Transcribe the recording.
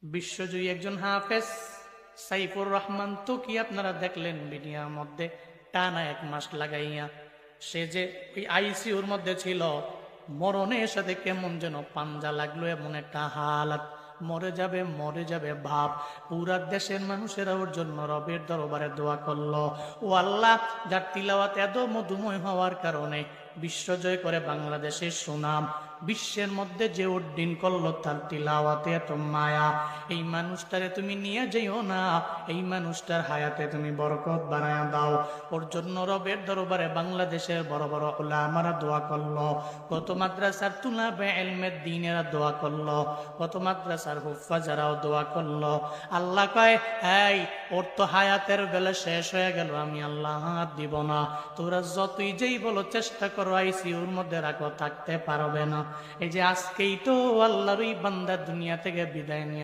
বিশ্বজয়ী একজন হাফেজ সাইফুর রহমান তো কি আপনারা দেখলেন ভিডিওর মধ্যে, টানা 1 মাস লাগাইয়া সে যে ওই আইসিউর মধ্যে ছিল, মরণের সাথে কেমন যেন পাঞ্জা লাগলো, এমন একটা হালাত, মরে যাবে ভাব। পুরা দেশের মানুষেরা ওর জন্য রবের দরবারে দোয়া করলো, ও আল্লাহ যার তিলাওয়াত এত মধুময় হওয়ার কারণে বিশ্বজয় করে বাংলাদেশের সুনাম, বিশ্বের মধ্যে যে উড্ডীন করলো তার তিলাওয়াতে এত মায়া, এই মানুষটারে তুমি নিয়ে যেও না, এই মানুষটার হায়াতে তুমি বরকত বানায়া দাও। ওর জন্য রবের দরবারে বাংলাদেশের বড় বড় উলামারা দোয়া করলো, কত মাদ্রাসার তুলাবে ইলমের দ্বীনেরা দোয়া করলো, কত মাদ্রাসার হুফাজারাও দোয়া করলো। আল্লাহ কয়, এই ওর তো হায়াতের বেলা শেষ হয়ে গেল, আমি আল্লাহ হাত দিব না, তোরা যতই যেই বলো চেষ্টা করো আইসিউর মধ্যে রাখো, থাকতে পারবে না। এই যে আজকেই তো আল্লাহর ওই বান্দা দুনিয়া থেকে বিদায় নিয়ে